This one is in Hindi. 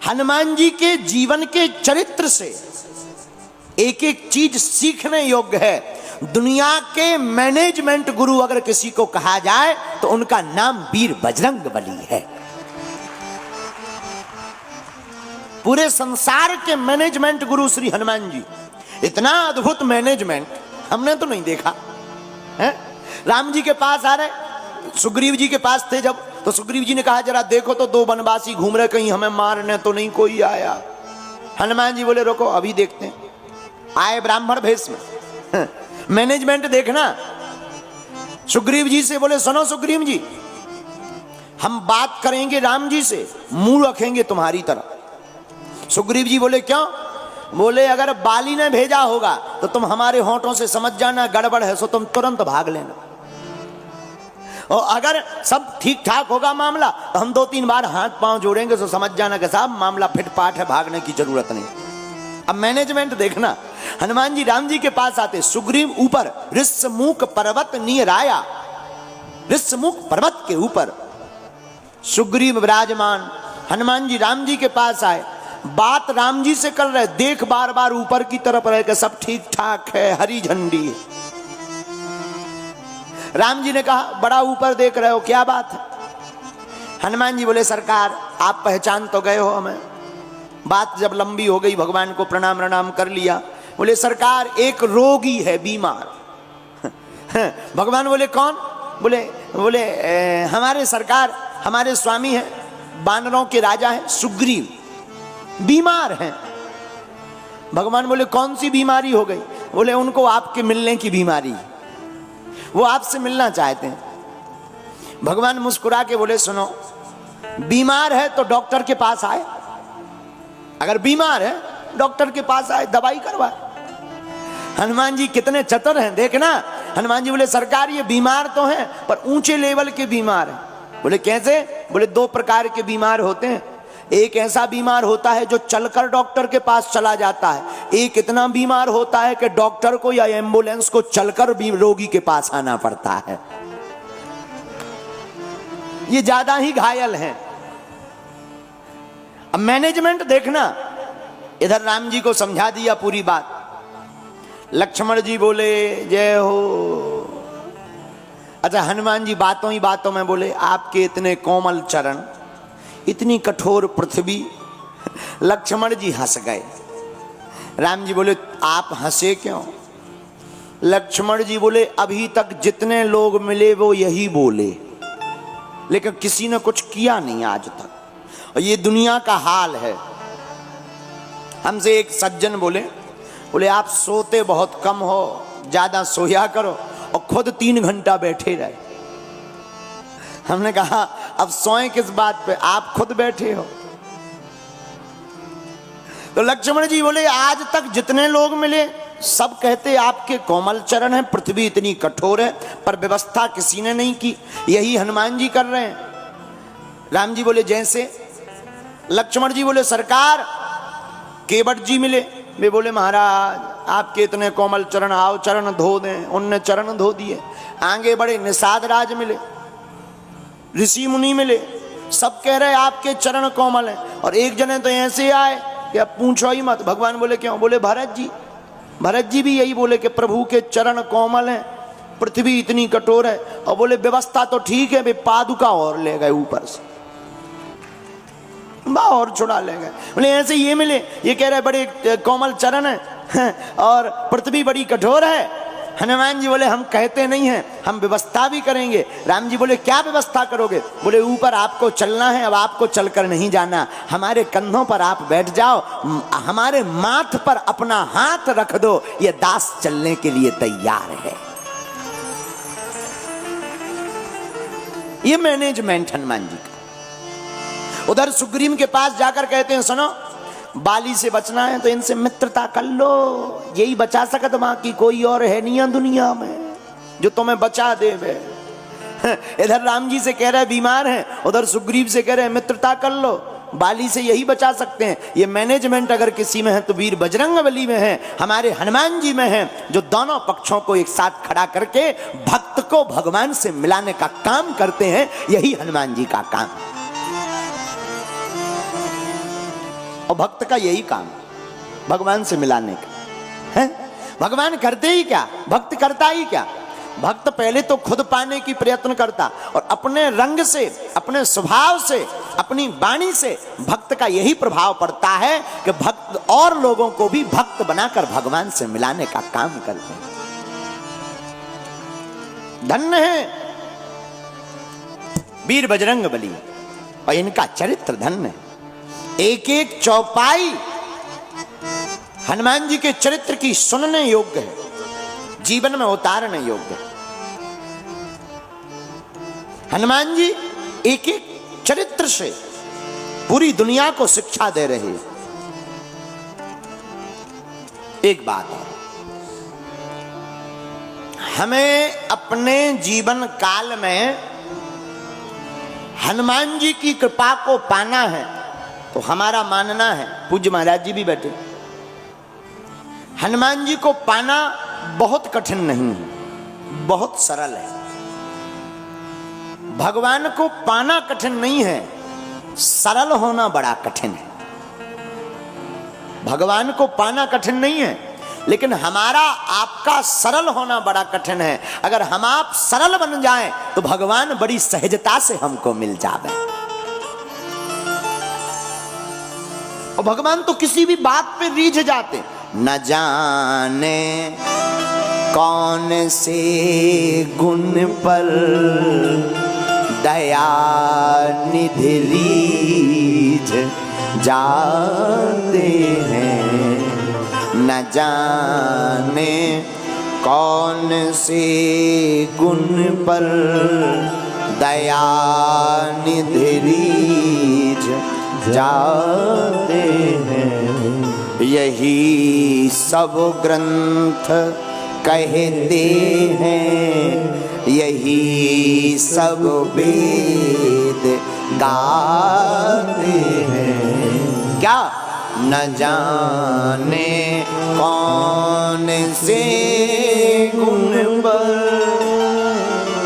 हनुमान जी के जीवन के चरित्र से एक एक चीज सीखने योग्य है। दुनिया के मैनेजमेंट गुरु अगर किसी को कहा जाए तो उनका नाम वीर बजरंगबली है। पूरे संसार के मैनेजमेंट गुरु श्री हनुमान जी। इतना अद्भुत मैनेजमेंट हमने तो नहीं देखा है। राम जी के पास आ रहे, सुग्रीव जी के पास थे जब, तो सुग्रीव जी ने कहा जरा देखो तो दो वनवासी घूम रहे, कहीं हमें मारने तो नहीं कोई आया। हनुमान जी बोले रोको अभी देखते हैं। आए ब्राह्मण भेष में, मैनेजमेंट देखना। सुग्रीव जी से बोले सुनो सुग्रीव जी, हम बात करेंगे राम जी से, मुंह रखेंगे तुम्हारी तरह। सुग्रीव जी बोले क्यों? बोले अगर बाली ने भेजा होगा तो तुम हमारे होंठों से समझ जाना गड़बड़ है, सो तुम तुरंत भाग लेना, और अगर सब ठीक ठाक होगा मामला तो हम 2-3 बार हाथ पांव जोड़ेंगे, तो समझ जाना कि साहब मामला फिटपाट है, भागने की जरूरत नहीं। अब मैनेजमेंट देखना। हनुमान जी राम जी के पास आते, सुग्रीव ऊपर ऋष्यमुख पर्वत नीराया, ऋष्यमुख पर्वत के ऊपर सुग्रीव विराजमान। हनुमान जी राम जी के पास आए, बात राम जी से कर रहे, देख बार बार ऊपर की तरफ रहे कि सब ठीक ठाक है, हरी झंडी है। राम जी ने कहा बड़ा ऊपर देख रहे हो, क्या बात है? हनुमान जी बोले सरकार आप पहचान तो गए हो हमें। बात जब लंबी हो गई, भगवान को प्रणाम प्रणाम कर लिया। बोले सरकार एक रोगी है, बीमार। भगवान बोले कौन? बोले हमारे सरकार, हमारे स्वामी हैं, वानरों के राजा हैं, सुग्रीव, बीमार हैं। भगवान बोले कौन सी बीमारी हो गई? बोले उनको आपके मिलने की बीमारी, वो आपसे मिलना चाहते हैं। भगवान मुस्कुरा के बोले सुनो, बीमार है तो डॉक्टर के पास आए, अगर बीमार है डॉक्टर के पास आए, दवाई करवाए। हनुमान जी कितने चतुर हैं देखना। हनुमान जी बोले सरकार ये बीमार तो हैं पर ऊंचे लेवल के बीमार हैं। बोले कैसे? बोले 2 प्रकार के बीमार होते हैं, एक ऐसा बीमार होता है जो चलकर डॉक्टर के पास चला जाता है, एक इतना बीमार होता है कि डॉक्टर को या एम्बुलेंस को चलकर भी रोगी के पास आना पड़ता है। ये ज्यादा ही घायल हैं। अब मैनेजमेंट देखना। इधर राम जी को समझा दिया पूरी बात। लक्ष्मण जी बोले जय हो। अच्छा हनुमान जी बातों ही बातों में बोले आपके इतने कोमल चरण, इतनी कठोर पृथ्वी। लक्ष्मण जी हंस गए। राम जी बोले आप हंसे क्यों? लक्ष्मण जी बोले अभी तक जितने लोग मिले वो यही बोले, लेकिन किसी ने कुछ किया नहीं आज तक, और ये दुनिया का हाल है। हमसे एक सज्जन बोले आप सोते बहुत कम हो, ज्यादा सोया करो, और खुद 3 घंटा बैठे रहे। हमने कहा अब सोए किस बात पे, आप खुद बैठे हो। तो लक्ष्मण जी बोले आज तक जितने लोग मिले सब कहते आपके कोमल चरण हैं, पृथ्वी इतनी कठोर है, पर व्यवस्था किसी ने नहीं की, यही हनुमान जी कर रहे हैं। राम जी बोले जैसे? लक्ष्मण जी बोले सरकार केवट जी मिले, वे बोले महाराज आपके इतने कोमल चरण, आओ चरण धो दें। उनने चरण धो दिए। आगे बड़े निषाद राज मिले, ऋषि मुनि मिले, सब कह रहे आपके चरण कोमल हैं, और एक जने तो ऐसे आए कि अब पूछो ही मत। भगवान बोले क्यों? बोले भरत जी भी यही बोले कि प्रभु के चरण कोमल हैं, पृथ्वी इतनी कठोर है, और बोले व्यवस्था तो ठीक है, वे पादुका और ले गए ऊपर से, और छुड़ा ले गए। बोले ऐसे ये मिले, ये कह रहे बड़े कोमल चरण है और पृथ्वी बड़ी कठोर है। हनुमान जी बोले हम कहते नहीं हैं, हम व्यवस्था भी करेंगे। राम जी बोले क्या व्यवस्था करोगे? बोले ऊपर आपको चलना है, अब आपको चलकर नहीं जाना, हमारे कंधों पर आप बैठ जाओ, हमारे माथ पर अपना हाथ रख दो, ये दास चलने के लिए तैयार है। ये मैनेजमेंट हनुमान जी का। उधर सुग्रीव के पास जाकर कहते हैं सुनो, बाली से बचना है तो इनसे मित्रता कर लो, यही बचा सकत, बाकी कोई और है नहीं दुनिया में जो तुम्हें बचा दे। इधर राम जी से कह रहे बीमार हैं, उधर सुग्रीव से कह रहे मित्रता कर लो, बाली से यही बचा सकते हैं। ये मैनेजमेंट अगर किसी में है तो वीर बजरंगबली में है, हमारे हनुमान जी में है, जो दोनों पक्षों को एक साथ खड़ा करके भक्त को भगवान से मिलाने का काम करते हैं। यही हनुमान जी का काम। और भक्त का यही काम भगवान से मिलाने का है। भगवान करते ही क्या, भक्त करता ही क्या। भक्त पहले तो खुद पाने की प्रयत्न करता और अपने रंग से, अपने स्वभाव से, अपनी वाणी से भक्त का यही प्रभाव पड़ता है कि भक्त और लोगों को भी भक्त बनाकर भगवान से मिलाने का काम करते हैं। धन्य है वीर बजरंग बली और इनका चरित्र धन्य है। एक एक चौपाई हनुमान जी के चरित्र की सुनने योग्य है, जीवन में उतारने योग्य है। हनुमान जी एक एक चरित्र से पूरी दुनिया को शिक्षा दे रहे हैं। एक बात और, हमें अपने जीवन काल में हनुमान जी की कृपा को पाना है तो हमारा मानना है, पूज्य महाराज जी भी बैठे, हनुमान जी को पाना बहुत कठिन नहीं है, बहुत सरल है। भगवान को पाना कठिन नहीं है, सरल होना बड़ा कठिन है। भगवान को पाना कठिन नहीं है, लेकिन हमारा आपका सरल होना बड़ा कठिन है। अगर हम आप सरल बन जाएं तो भगवान बड़ी सहजता से हमको मिल जावे। और भगवान तो किसी भी बात पे रीझ जाते, न जाने कौन से गुण पर दया निधि रीझ जाते हैं। न जाने कौन से गुण पर दया निधि रीझ जाते हैं। यही सब ग्रंथ कहते हैं, यही सब वेद गाते हैं। क्या न जाने कौन से